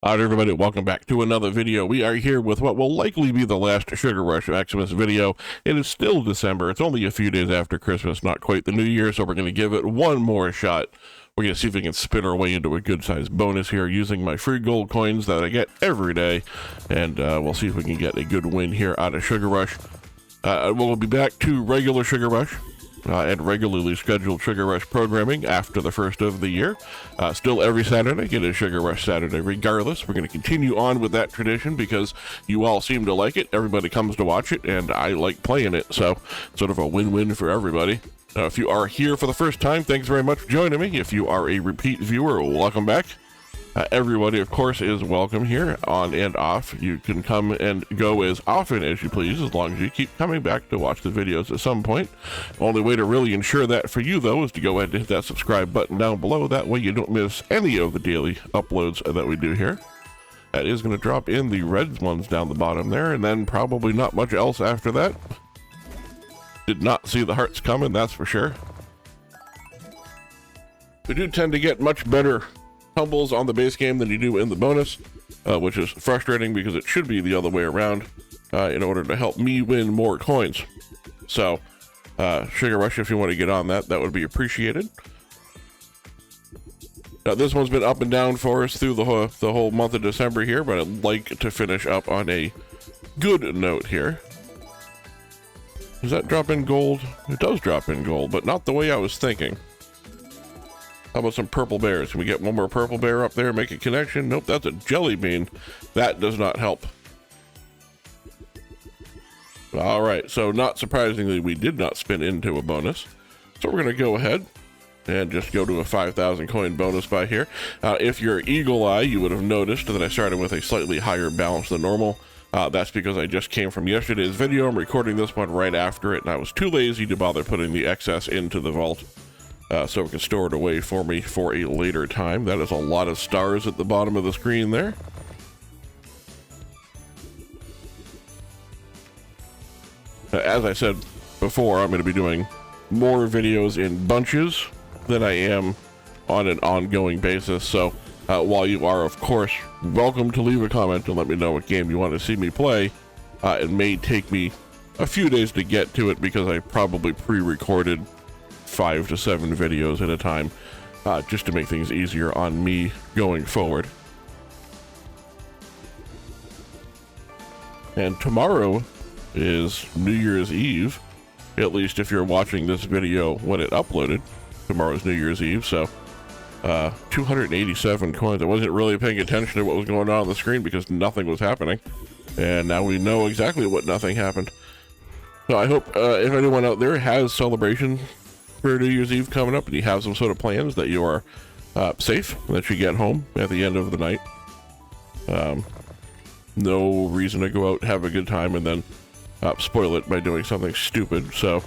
All right, everybody, welcome back to another video. We are here with what will likely be the last Sugar Rush Xmas video. It is still December. It's only a few days after Christmas, not quite the New Year, so we're going to give it one more shot. We're going to see if we can spin our way into a good-sized bonus here using my free gold coins that I get every day, and we'll see if we can get a good win here out of Sugar Rush. We'll be back to regular Sugar Rush. And regularly scheduled Sugar Rush programming after the first of the year. Still every Saturday, get a Sugar Rush Saturday regardless. We're going to continue on with that tradition because you all seem to like it. Everybody comes to watch it, and I like playing it, so sort of a win-win for everybody. If you are here for the first time, thanks very much for joining me. If you are a repeat viewer, welcome back. Everybody, of course, is welcome here, on and off. You can come and go as often as you please, as long as you keep coming back to watch the videos at some point. Only way to really ensure that for you, though, is to go ahead and hit that subscribe button down below. That way you don't miss any of the daily uploads that we do here. That is going to drop in the red ones down the bottom there, and then probably not much else after that. Did not see the hearts coming, that's for sure. We do tend to get much better tumbles on the base game than you do in the bonus, which is frustrating because it should be the other way around in order to help me win more coins. So Sugar Rush, if you want to get on that, that would be appreciated. Now, this one's been up and down for us through the whole month of December here, but I'd like to finish up on a good note here. Does that drop in gold? It does drop in gold, but not the way I was thinking. How about some purple bears? Can we get one more purple bear up there, make a connection? Nope, that's a jelly bean. That does not help. All right, so not surprisingly, we did not spin into a bonus. So we're going to go ahead and just go to a 5,000 coin bonus by here. If you're eagle eye, you would have noticed that I started with a slightly higher balance than normal. That's because I just came from yesterday's video. I'm recording this one right after it, and I was too lazy to bother putting the excess into the vault. So we can store it away for me for a later time. That is a lot of stars at the bottom of the screen there. As I said before, I'm going to be doing more videos in bunches than I am on an ongoing basis. So while you are, of course, welcome to leave a comment and let me know what game you want to see me play, it may take me a few days to get to it because I probably pre-recorded 5 to 7 videos at a time, just to make things easier on me going forward. And tomorrow is New Year's Eve, at least if you're watching this video when it uploaded. Tomorrow's New Year's Eve, so 287 coins. I wasn't really paying attention to what was going on the screen because nothing was happening, and now we know exactly what nothing happened. So I hope if anyone out there has celebration for New Year's Eve coming up and you have some sort of plans, that you are safe, that you get home at the end of the night. No reason to go out, have a good time, and then spoil it by doing something stupid. So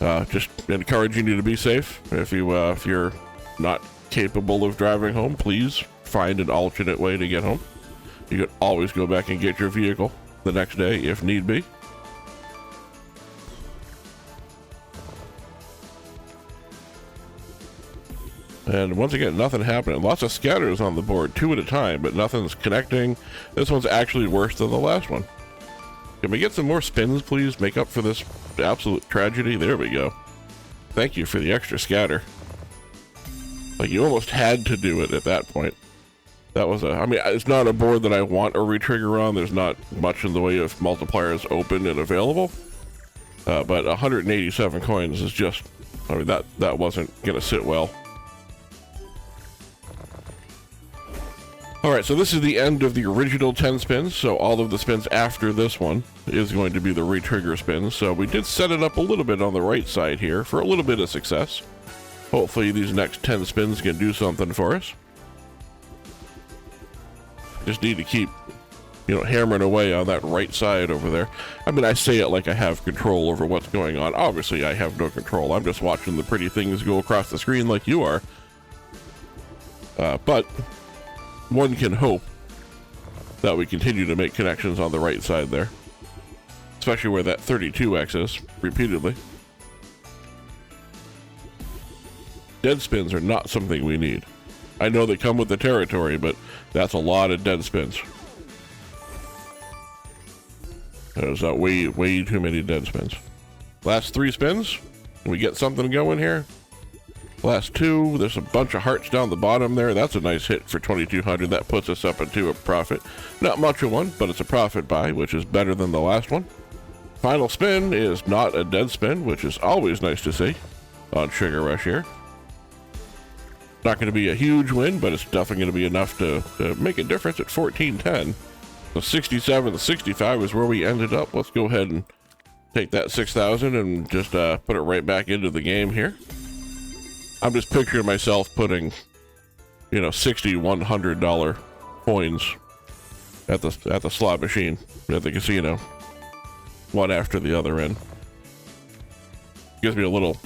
just encouraging you to be safe. If you're not capable of driving home, please find an alternate way to get home. You can always go back and get your vehicle the next day if need be. And once again, nothing happening. Lots of scatters on the board, 2 at a time, but nothing's connecting. This one's actually worse than the last one. Can we get some more spins, please? Make up for this absolute tragedy. There we go. Thank you for the extra scatter. Like, you almost had to do it at that point. That was I mean, it's not a board that I want a retrigger on. There's not much in the way of multipliers open and available. But 187 coins is just, I mean, that wasn't going to sit well. Alright, so this is the end of the original 10 spins, so all of the spins after this one is going to be the retrigger spins. So we did set it up a little bit on the right side here for a little bit of success. Hopefully these next 10 spins can do something for us. Just need to keep, hammering away on that right side over there. I mean, I say it like I have control over what's going on. Obviously, I have no control. I'm just watching the pretty things go across the screen like you are. But one can hope that we continue to make connections on the right side there, especially where that 32x is repeatedly. Dead spins are not something we need. I know they come with the territory, but that's a lot of dead spins. There's way too many dead spins. Last 3 spins. We get something going here. Last 2. There's a bunch of hearts down the bottom there. That's a nice hit for 2,200. That puts us up into a profit. Not much of one, but it's a profit buy, which is better than the last one. Final spin is not a dead spin, which is always nice to see on Sugar Rush here. Not going to be a huge win, but it's definitely going to be enough to make a difference at 1410. So 67 to 65 is where we ended up. Let's go ahead and take that 6,000 and just put it right back into the game here. I'm just picturing myself putting, you know, $60, $100 coins at the slot machine at the casino, one after the other in. Gives me a little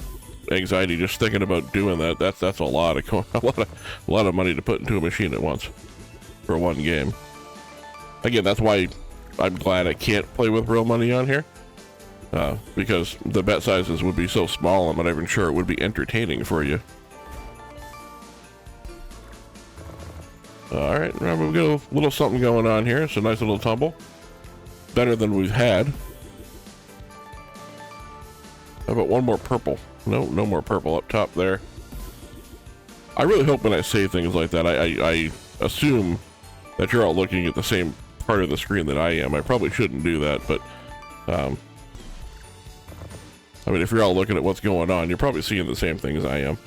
anxiety just thinking about doing that. That's a lot of money to put into a machine at once for one game. Again, that's why I'm glad I can't play with real money on here, because the bet sizes would be so small. I'm not even sure it would be entertaining for you. All right, remember we've got a little something going on here. It's a nice little tumble, better than we've had. How about one more purple? No more purple up top there. I really hope when I say things like that, I assume that you're all looking at the same part of the screen that I am. I probably shouldn't do that, but I mean, if you're all looking at what's going on, you're probably seeing the same thing as I am.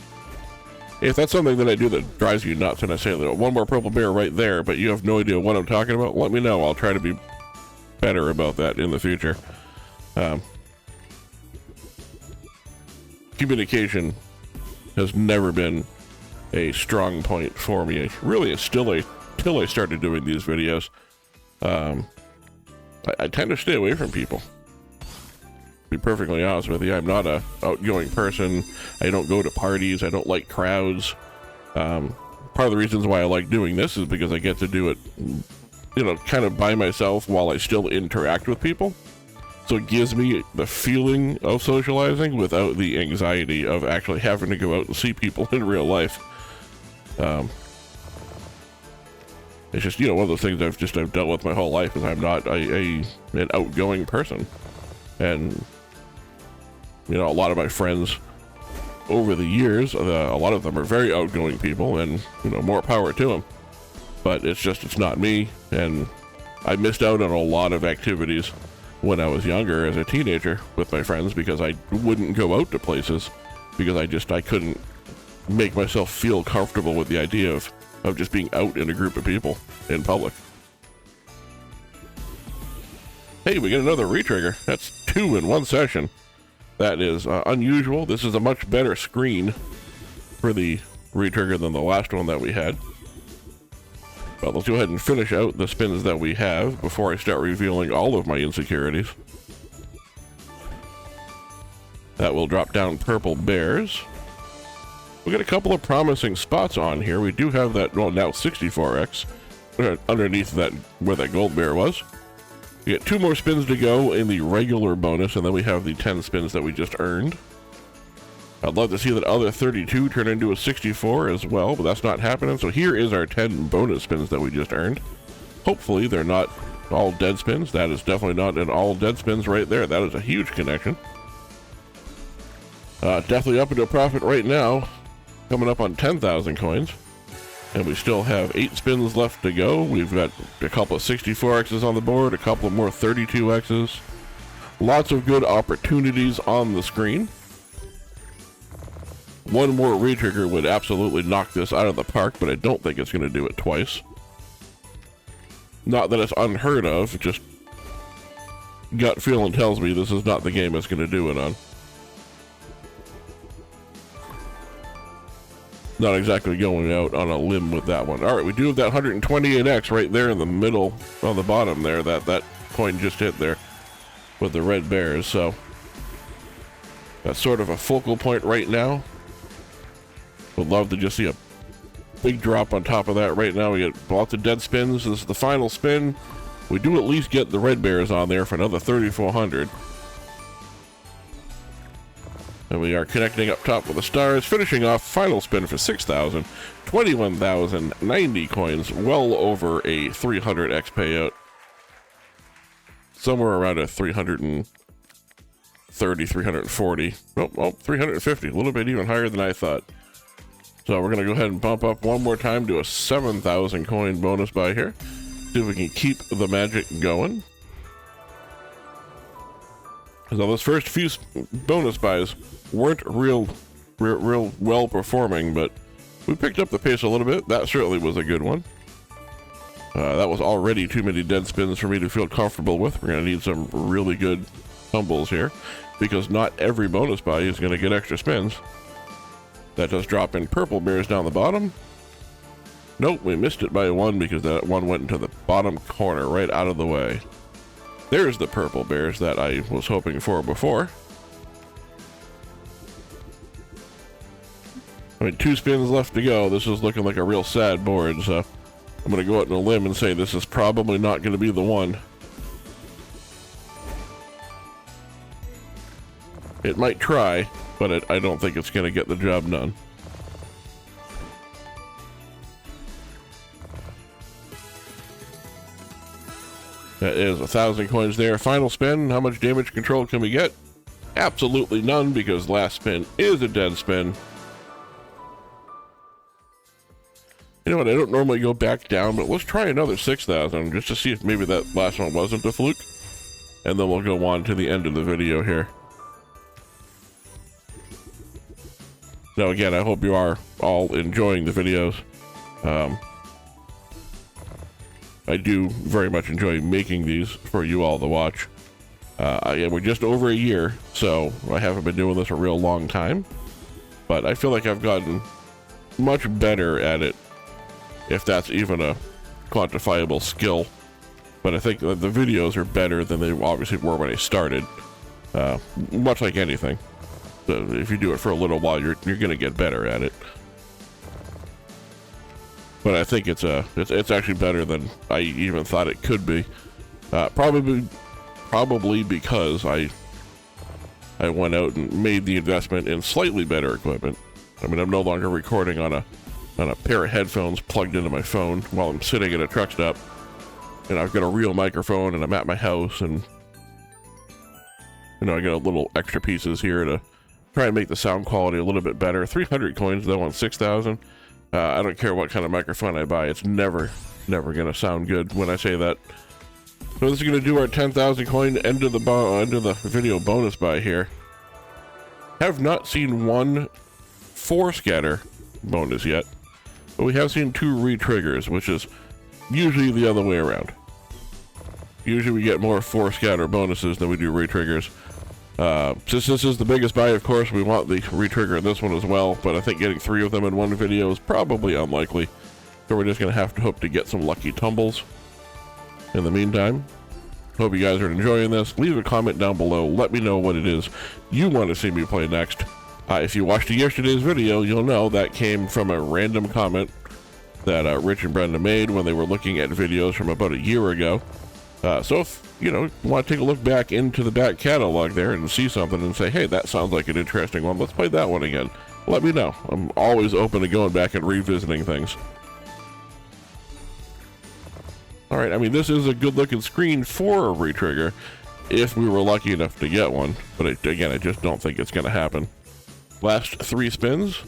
If that's something that I do that drives you nuts and I say one more purple bear right there, but you have no idea what I'm talking about, let me know. I'll try to be better about that in the future. Communication has never been a strong point for me. Really, it's still till I started doing these videos. I tend to stay away from people. To be perfectly honest with you, I'm not a outgoing person. I don't go to parties. I don't like crowds. Part of the reasons why I like doing this is because I get to do it, you know, kind of by myself while I still interact with people. So it gives me the feeling of socializing without the anxiety of actually having to go out and see people in real life. It's just, you know, one of those things I've dealt with my whole life is I'm not an outgoing person. And, you know, a lot of my friends over the years, a lot of them are very outgoing people, and, you know, more power to them. But it's not me, and I missed out on a lot of activities when I was younger as a teenager with my friends because I wouldn't go out to places because I couldn't make myself feel comfortable with the idea of just being out in a group of people in public. Hey, we get another retrigger. That's 2 in one session. That is unusual. This is a much better screen for the retrigger than the last one that we had. But let's go ahead and finish out the spins that we have before I start revealing all of my insecurities. That will drop down purple bears. We got a couple of promising spots on here. We do have that, well, now 64x underneath that where that gold bear was. We get 2 more spins to go in the regular bonus, and then we have the 10 spins that we just earned. I'd love to see that other 32 turn into a 64 as well, but that's not happening. So here is our 10 bonus spins that we just earned. Hopefully they're not all dead spins. That is definitely not an all dead spins right there. That is a huge connection. Definitely up into a profit right now, coming up on 10,000 coins. And we still have 8 spins left to go. We've got a couple of 64Xs on the board, a couple of more 32Xs. Lots of good opportunities on the screen. One more retrigger would absolutely knock this out of the park, but I don't think it's going to do it twice. Not that it's unheard of, just gut feeling tells me this is not the game it's going to do it on. Not exactly going out on a limb with that one. All right, we do have that 128X right there in the middle, on the bottom there. That coin just hit there with the red bears. So that's sort of a focal point right now. Would love to just see a big drop on top of that right now. We get lots of dead spins. This is the final spin. We do at least get the red bears on there for another 3,400. And we are connecting up top with the stars, finishing off final spin for 6,000, 21,090 coins, well over a 300x payout. Somewhere around a 330, 340, oh, 350, a little bit even higher than I thought. So we're going to go ahead and bump up one more time to a 7,000 coin bonus buy here. See if we can keep the magic going. So those first few bonus buys weren't real well performing, but we picked up the pace a little bit. That certainly was a good one. That was already too many dead spins for me to feel comfortable with. We're going to need some really good tumbles here, because not every bonus buy is going to get extra spins. That does drop in purple bears down the bottom. Nope, we missed it by one because that one went into the bottom corner right out of the way. There's the purple bears that I was hoping for before. I mean, 2 spins left to go. This is looking like a real sad board, so I'm going to go out on a limb and say this is probably not going to be the one. It might try, but I don't think it's going to get the job done. That is 1,000 coins there. Final spin. How much damage control can we get? Absolutely none, because last spin is a dead spin. You know what? I don't normally go back down, but let's try another 6,000 just to see if maybe that last one wasn't a fluke. And then we'll go on to the end of the video here. Now, again, I hope you are all enjoying the videos. I do very much enjoy making these for you all to watch. We're just over a year, so I haven't been doing this a real long time. But I feel like I've gotten much better at it, if that's even a quantifiable skill. But I think that the videos are better than they obviously were when I started. Much like anything. So if you do it for a little while, you're going to get better at it. But I think it's actually better than I even thought it could be. Probably because I went out and made the investment in slightly better equipment. I mean, I'm no longer recording on a pair of headphones plugged into my phone while I'm sitting at a truck stop. And I've got a real microphone, and I'm at my house, and I got a little extra pieces here to try and make the sound quality a little bit better. 300 coins though on 6,000. I don't care what kind of microphone I buy. It's never gonna sound good when I say that. So this is gonna do our 10,000 coin end of the video bonus buy here. Have not seen one 4 scatter bonus yet, but we have seen 2 re-triggers, which is usually the other way around. Usually we get more 4 scatter bonuses than we do re-triggers. Since this is the biggest buy, of course, we want the re-trigger in this one as well, but I think getting 3 of them in one video is probably unlikely. So we're just going to have to hope to get some lucky tumbles. In the meantime, hope you guys are enjoying this. Leave a comment down below. Let me know what it is you want to see me play next. If you watched yesterday's video, you'll know that came from a random comment that Rich and Brenda made when they were looking at videos from about a year ago. So if you want to take a look back into the back catalog there and see something and say, hey, that sounds like an interesting one, let's play that one again, let me know. I'm always open to going back and revisiting things. Alright, I mean, this is a good looking screen for a re-trigger if we were lucky enough to get one, but again, I just don't think it's going to happen. Last 3 spins.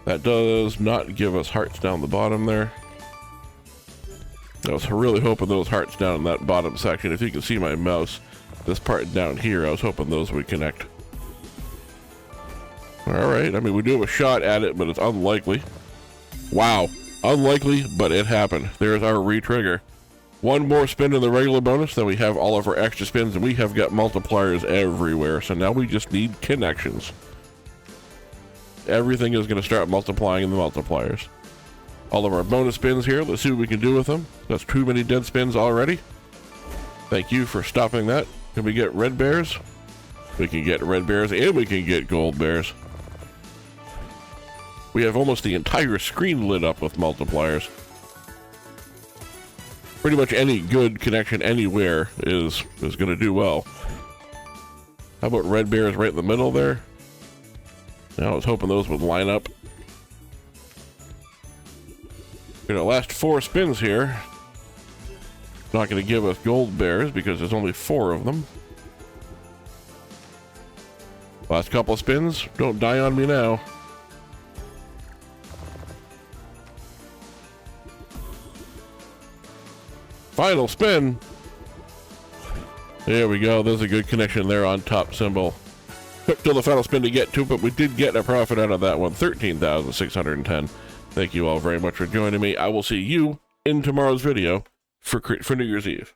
That does not give us hearts down the bottom there. I was really hoping those hearts down in that bottom section, if you can see my mouse, this part down here, I was hoping those would connect. Alright, I mean, we do have a shot at it, but it's unlikely. Wow, unlikely, but it happened. There's our re-trigger. 1 more spin in the regular bonus, then we have all of our extra spins, and we have got multipliers everywhere, so now we just need connections. Everything is going to start multiplying in the multipliers. All of our bonus spins here, let's see what we can do with them. That's too many dead spins already. Thank you for stopping that. Can we get red bears? We can get red bears, and we can get gold bears. We have almost the entire screen lit up with multipliers. Pretty much any good connection anywhere is going to do well. How about red bears right in the middle there? Now I was hoping those would line up. Gonna last 4 spins here. Not gonna give us gold bears because there's only 4 of them. Last couple of spins. Don't die on me now. Final spin. There we go. There's a good connection there on top symbol. Took till the final spin to get to, but we did get a profit out of that one. 13,610. Thank you all very much for joining me. I will see you in tomorrow's video for New Year's Eve.